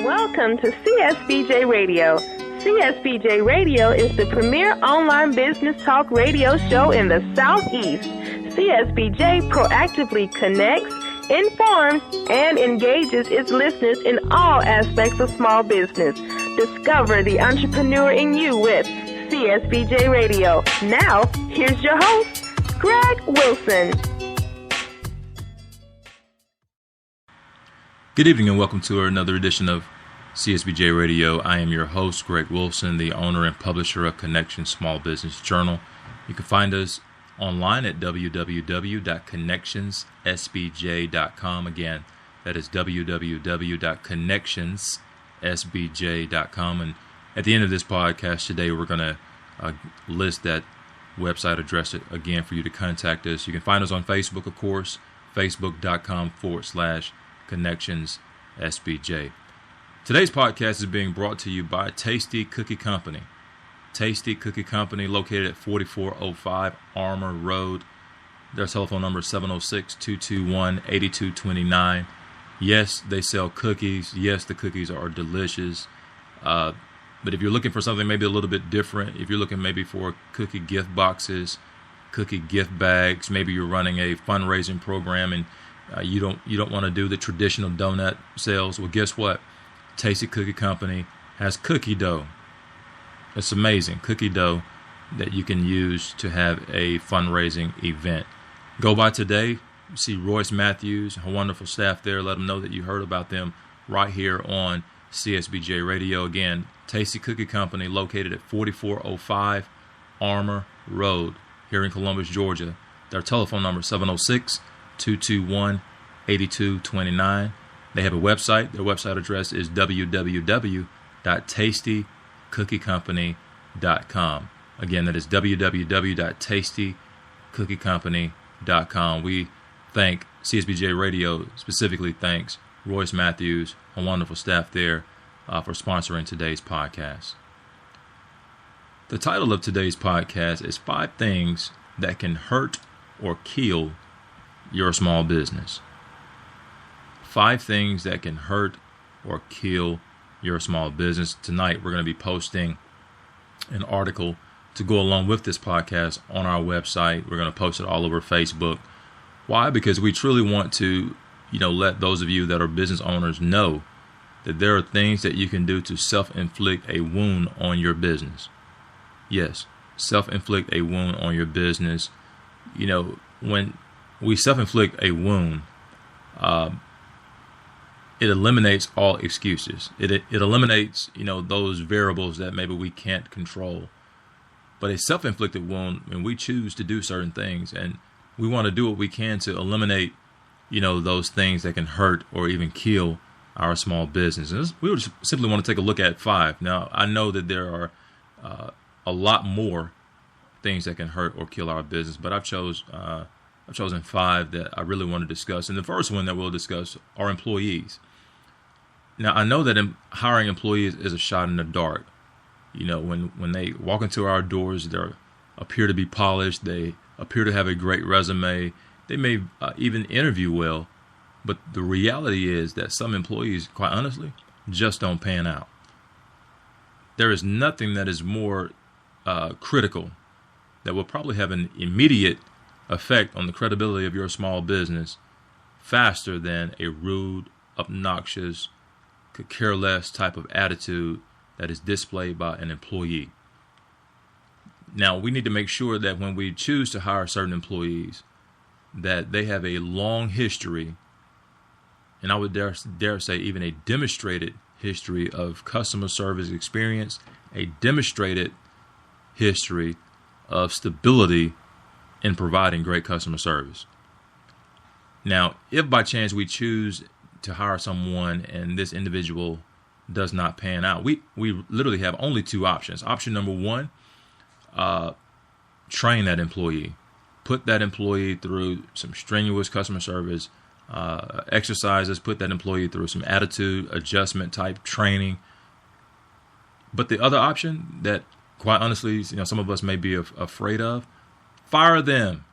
Welcome to CSBJ Radio. CSBJ Radio is the premier online business talk radio show in the Southeast. CSBJ proactively connects, informs, and engages its listeners in all aspects of small business. Discover the entrepreneur in you with CSBJ Radio. Now, here's your host, Greg Wilson. Good evening and welcome to another edition of CSBJ Radio. I am your host, Greg Wilson, the owner and publisher of Connections Small Business Journal. You can find us online at www.connectionssbj.com. Again, that is www.connectionssbj.com. And at the end of this podcast today, we're going to list that website address again for you to contact us. You can find us on Facebook, of course, facebook.com/Connections SBJ. Today's podcast is being brought to you by Tasty Cookie Company. Tasty Cookie Company, located at 4405 Armour Road. Their telephone number is 706-221-8229. Yes, they sell cookies. Yes, the cookies are delicious. But if you're looking for something maybe a little bit different, if you're looking maybe for cookie gift boxes, cookie gift bags, maybe you're running a fundraising program and you don't want to do the traditional donut sales. Well, guess what? Tasty Cookie Company has cookie dough. It's amazing. Cookie dough that you can use to have a fundraising event. Go by today. See Royce Matthews, a wonderful staff there. Let them know that you heard about them right here on CSBJ Radio. Again, Tasty Cookie Company, located at 4405 Armour Road here in Columbus, Georgia. Their telephone number is 706-221-8229. They have a website. Their website address is www.tastycookiecompany.com. Again, that is www.tastycookiecompany.com. We thank CSBJ Radio, specifically thanks Royce Matthews, a wonderful staff there, for sponsoring today's podcast. The title of today's podcast is 5 Things That Can Hurt or Kill Your Small Business. 5 things that can hurt or kill your small business. Tonight, we're going to be posting an article to go along with this podcast on our website. We're going to post it all over Facebook. Why? Because we truly want to, let those of you that are business owners know that there are things that you can do to self-inflict a wound on your business. Yes, self-inflict a wound on your business. When we self-inflict a wound, it eliminates all excuses. It eliminates, those variables that maybe we can't control. But a self-inflicted wound, when we choose to do certain things, and we want to do what we can to eliminate, those things that can hurt or even kill our small businesses. We would simply want to take a look at 5. Now, I know that there are a lot more things that can hurt or kill our business, but I've chosen 5 that I really want to discuss. And the first one that we'll discuss are employees. Now, I know that hiring employees is a shot in the dark. When they walk into our doors, they appear to be polished. They appear to have a great resume. They may even interview well. But the reality is that some employees, quite honestly, just don't pan out. There is nothing that is more critical that will probably have an immediate effect on the credibility of your small business faster than a rude, obnoxious, could care less type of attitude that is displayed by an employee. Now, we need to make sure that when we choose to hire certain employees, that they have a long history, and I would dare say even a demonstrated history of customer service experience, a demonstrated history of stability in providing great customer service. Now, if by chance we choose to hire someone and this individual does not pan out, we literally have only 2 options. Option number 1, train that employee. Put that employee through some strenuous customer service exercises. Put that employee through some attitude adjustment type training. But the other option that, quite honestly, some of us may be afraid of, fire them.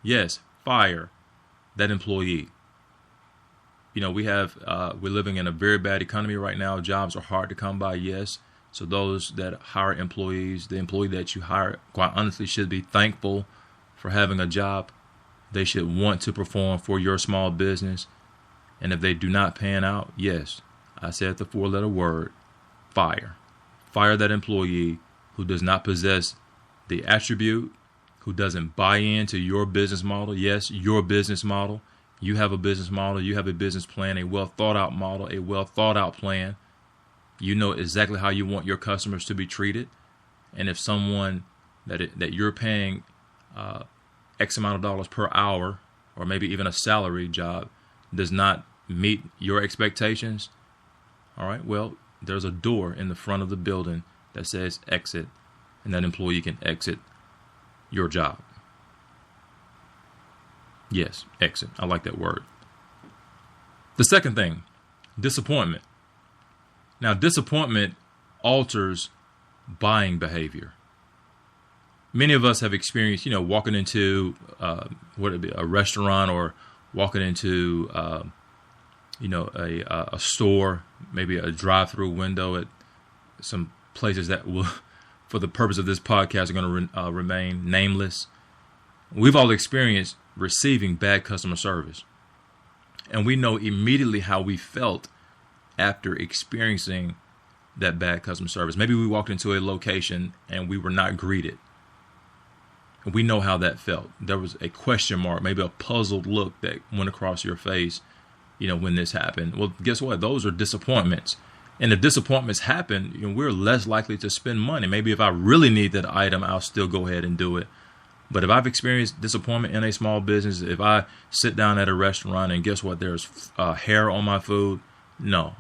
Yes, fire that employee. we're living in a very bad economy right now. Jobs are hard to come by. Yes. So those that hire employees, the employee that you hire, quite honestly, should be thankful for having a job. They should want to perform for your small business. And if they do not pan out, yes, I said the 4-letter word, fire. Fire that employee who does not possess the attribute, who doesn't buy into your business model. Yes, your business model. You have a business model. You have a business plan, a well thought out model, a well thought out plan. You know exactly how you want your customers to be treated. And if someone that you're paying X amount of dollars per hour, or maybe even a salary job, does not meet your expectations, all right, well, there's a door in the front of the building that says exit, and that employee can exit your job. Yes, exit. I like that word. The second thing, disappointment. Now, disappointment alters buying behavior. Many of us have experienced, walking into a restaurant, or walking into a store, maybe a drive-through window at some places that will, for the purpose of this podcast, are going to remain nameless. We've all experienced receiving bad customer service, and we know immediately how we felt after experiencing that bad customer service. Maybe we walked into a location and we were not greeted. We know how that felt. There was a question mark, maybe a puzzled look that went across your face, when this happened. Well, guess what? Those are disappointments. And if disappointments happen, we're less likely to spend money. Maybe if I really need that item, I'll still go ahead and do it. But if I've experienced disappointment in a small business, if I sit down at a restaurant and guess what? There's hair on my food. No,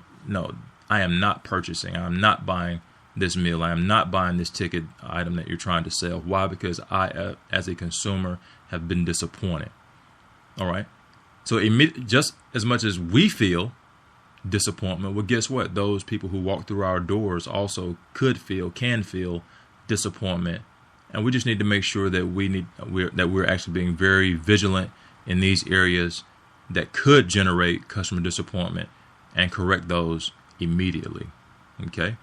I am not purchasing. I am not buying this meal. I am not buying this ticket item that you're trying to sell. Why? Because I, as a consumer, have been disappointed. All right. So just as much as we feel disappointment, well, guess what? Those people who walk through our doors also can feel disappointment. And we just need to make sure that we're actually being very vigilant in these areas that could generate customer disappointment, and correct those immediately. Okay.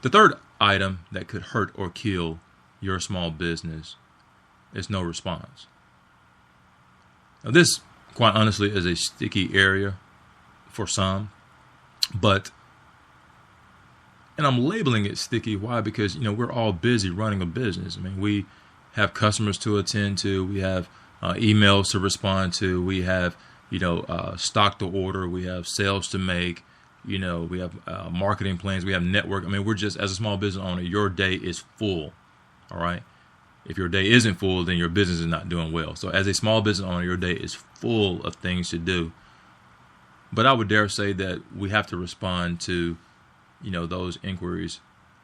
The third item that could hurt or kill your small business is no response. Now, this, quite honestly, is a sticky area for some, and I'm labeling it sticky. Why? Because, we're all busy running a business. I mean, we have customers to attend to. We have emails to respond to. We have, stock to order. We have sales to make. We have marketing plans. We have network. I mean, we're just, as a small business owner, your day is full. All right. If your day isn't full, then your business is not doing well. So as a small business owner, your day is full of things to do. But I would dare say that we have to respond to, those inquiries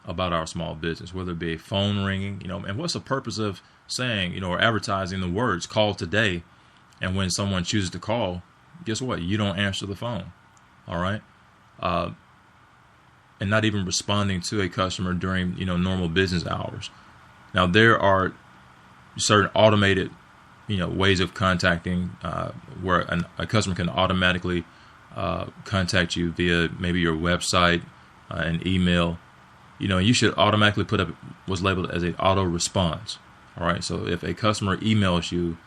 about our small business, whether it be a phone ringing, and what's the purpose of saying, or advertising the words "call today," and when someone chooses to call, guess what? You don't answer the phone. All right. And not even responding to a customer during, normal business hours. Now, there are certain automated, ways of contacting where a customer can automatically contact you via maybe your website, an email. You should automatically put up what's labeled as an auto response. All right. So if a customer emails you,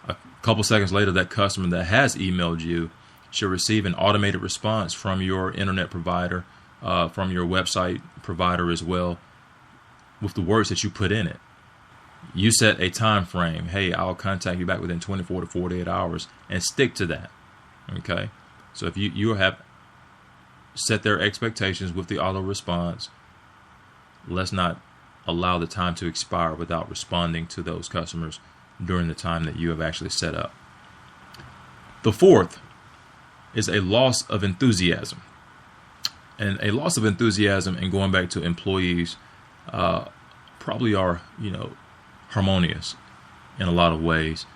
a couple seconds later, that customer that has emailed you should receive an automated response from your internet provider, from your website provider as well, with the words that you put in it. You set a time frame. Hey, I'll contact you back within 24 to 48 hours, and stick to that. Okay. So if you have set their expectations with the auto response, let's not allow the time to expire without responding to those customers during the time that you have actually set up. The fourth is a loss of enthusiasm. And a loss of enthusiasm, and going back to employees, probably are, harmonious in a lot of ways.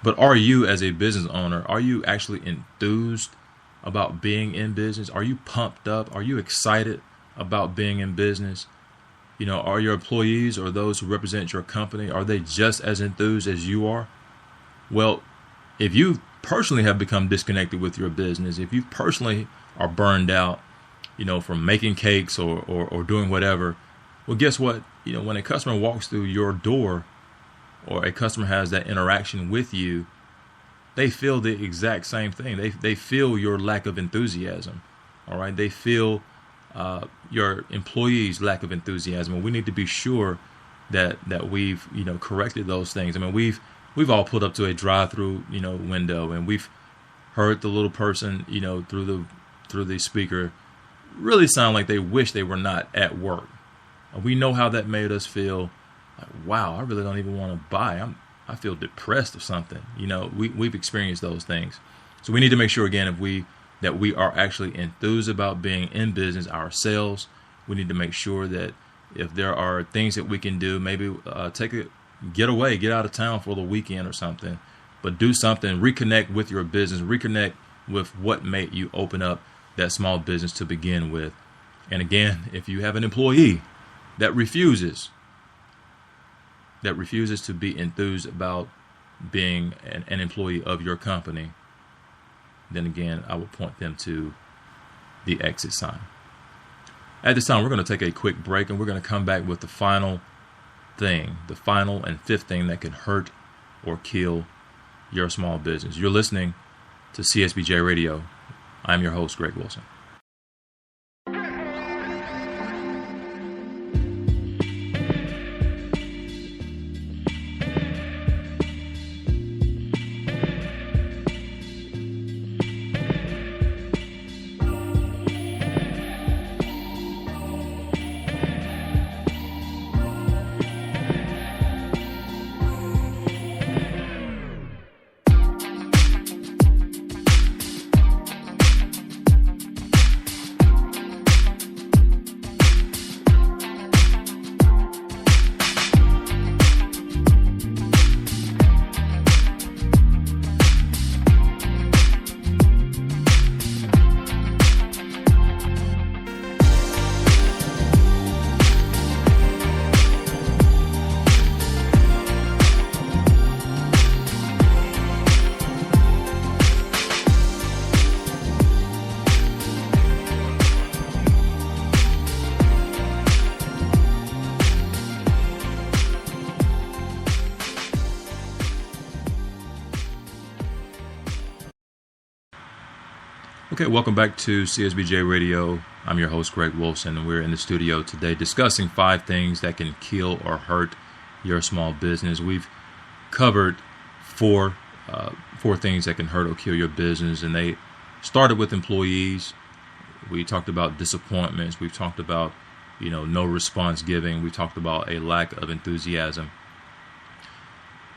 But are you, as a business owner, are you actually enthused about being in business? Are you pumped up? Are you excited about being in business? Are your employees, or those who represent your company, are they just as enthused as you are? Well, if you personally have become disconnected with your business, if you personally are burned out, from making cakes or doing whatever, well, guess what? When a customer walks through your door or a customer has that interaction with you, they feel the exact same thing. They feel your lack of enthusiasm. All right. They feel your employees' lack of enthusiasm. And we need to be sure that we've, corrected those things. I mean, we've all pulled up to a drive-through, window, and we've heard the little person, through the speaker really sound like they wish they were not at work. We know how that made us feel. Like, wow, I really don't even want to buy. I feel depressed or something. We've experienced those things. So we need to make sure, again, that we are actually enthused about being in business ourselves. We need to make sure that if there are things that we can do, maybe get away, get out of town for the weekend or something, but do something, reconnect with your business, reconnect with what made you open up that small business to begin with. And again, if you have an employee that refuses to be enthused about being an employee of your company, then again, I will point them to the exit sign. At this time, we're going to take a quick break, and we're going to come back with the final and fifth thing that can hurt or kill your small business. You're listening to CSBJ Radio. I'm your host, Greg Wilson. Okay, welcome back to CSBJ Radio. I'm your host, Greg Wilson, and we're in the studio today discussing 5 things that can kill or hurt your small business. We've covered four things that can hurt or kill your business, and they started with employees. We talked about disappointments. We've talked about, no response giving. We talked about a lack of enthusiasm.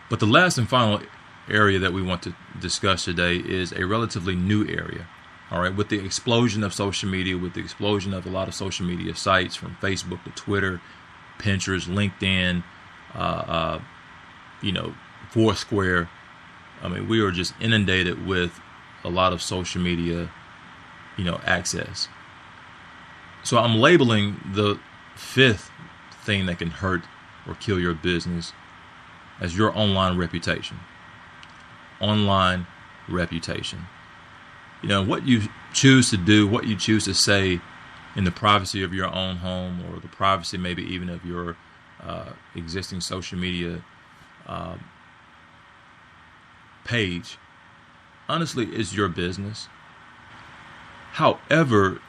But the last and final area that we want to discuss today is a relatively new area. All right, with the explosion of social media, with the explosion of a lot of social media sites from Facebook to Twitter, Pinterest, LinkedIn, Foursquare. I mean, we are just inundated with a lot of social media, access. So I'm labeling the 5th thing that can hurt or kill your business as your online reputation. Online reputation. What you choose to do, what you choose to say in the privacy of your own home, or the privacy maybe even of your existing social media page, honestly, is your business. However,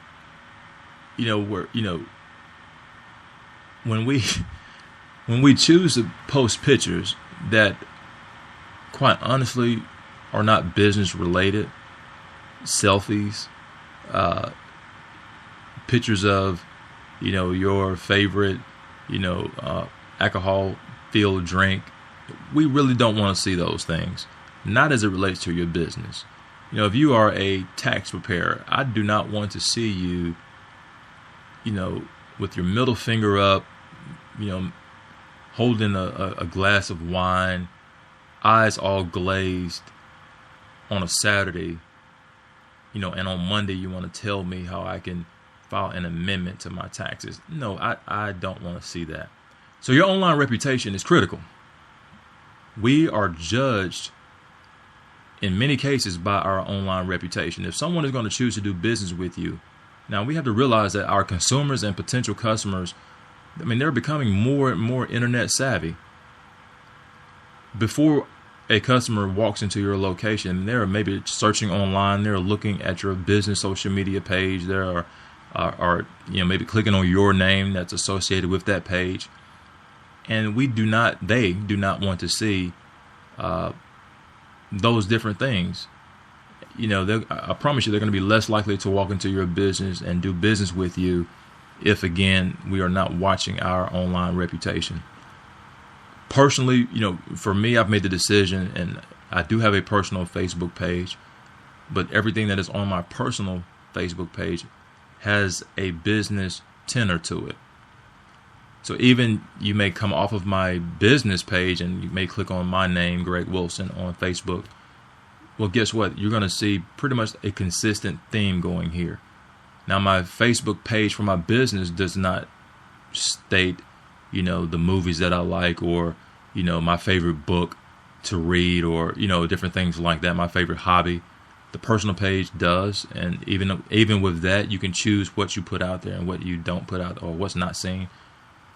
when we choose to post pictures that, quite honestly, are not business related, selfies, pictures of, your favorite, alcohol-filled drink. We really don't want to see those things, not as it relates to your business. If you are a tax preparer, I do not want to see you, with your middle finger up, holding a glass of wine, eyes all glazed on a Saturday, and on Monday you want to tell me how I can file an amendment to my taxes. No, I don't want to see that. So your online reputation is critical. We are judged in many cases by our online reputation. If someone is going to choose to do business with you, now we have to realize that our consumers and potential customers, I mean, they're becoming more and more internet savvy. Before a customer walks into your location, they're maybe searching online, they're looking at your business social media page, they are maybe clicking on your name that's associated with that page. And they do not want to see those different things. I promise you they're going to be less likely to walk into your business and do business with you if, again, we are not watching our online reputation. Personally, for me, I've made the decision, and I do have a personal Facebook page, but everything that is on my personal Facebook page has a business tenor to it. So even you may come off of my business page and you may click on my name, Greg Wilson, on Facebook. Well, guess what? You're going to see pretty much a consistent theme going here. Now, my Facebook page for my business does not state, the movies that I like, or, my favorite book to read, or, different things like that, my favorite hobby. The personal page does. And even with that, you can choose what you put out there and what you don't put out, or what's not seen.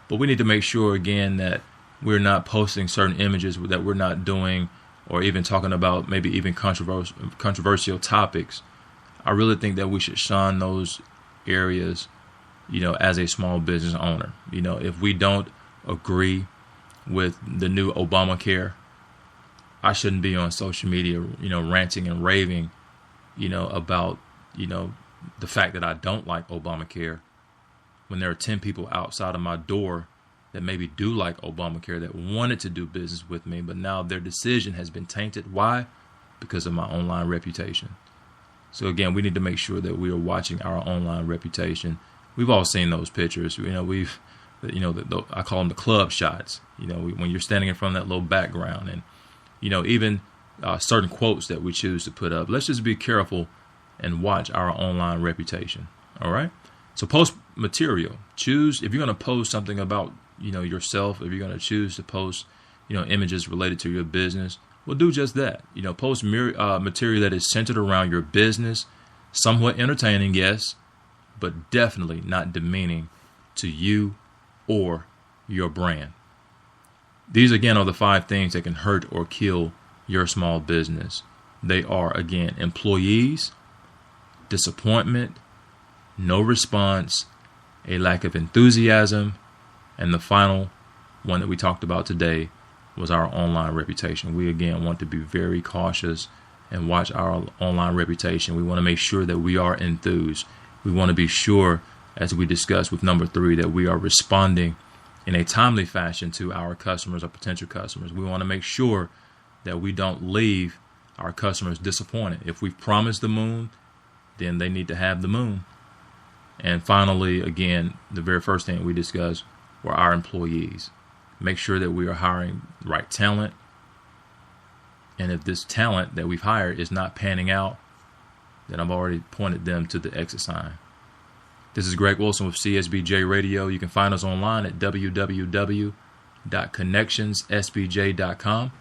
But we need to make sure, again, that we're not posting certain images that we're not doing, or even talking about maybe even controversial topics. I really think that we should shun those areas, as a small business owner. If we don't agree with the new Obamacare, I shouldn't be on social media, ranting and raving, about, the fact that I don't like Obamacare, when there are 10 people outside of my door that maybe do like Obamacare, that wanted to do business with me, but now their decision has been tainted. Why? Because of my online reputation. So again, we need to make sure that we are watching our online reputation. We've all seen those pictures. I call them the club shots. When you're standing in front of that little background, and even certain quotes that we choose to put up. Let's just be careful and watch our online reputation. All right. So post material. Choose if you're going to post something about yourself. If you're going to choose to post images related to your business, well, do just that. Post material that is centered around your business, somewhat entertaining, yes, but definitely not demeaning to you or your brand. These, again, are the 5 things that can hurt or kill your small business. They are, again, employees, disappointment, no response, a lack of enthusiasm, and the final one that we talked about today was our online reputation. We, again, want to be very cautious and watch our online reputation. We want to make sure that we are enthused. We want to be sure, as we discussed with number 3, that we are responding in a timely fashion to our customers or potential customers. We want to make sure that we don't leave our customers disappointed. If we've promised the moon, then they need to have the moon. And finally, again, the very first thing we discussed were our employees. Make sure that we are hiring the right talent. And if this talent that we've hired is not panning out, then I've already pointed them to the exit sign. This is Greg Wilson with CSBJ Radio. You can find us online at www.connectionssbj.com.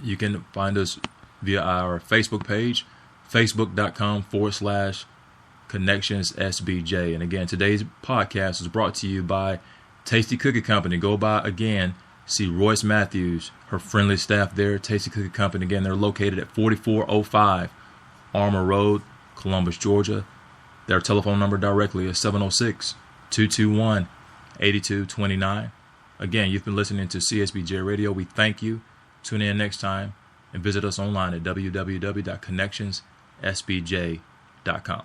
You can find us via our Facebook page, facebook.com/ConnectionsSBJ. And again, today's podcast is brought to you by Tasty Cookie Company. Go by, again, see Royce Matthews, her friendly staff there. Tasty Cookie Company, again, they're located at 4405 Armour Road, Columbus, Georgia. Their telephone number directly is 706-221-8229. Again, you've been listening to CSBJ Radio. We thank you. Tune in next time and visit us online at www.connectionssbj.com.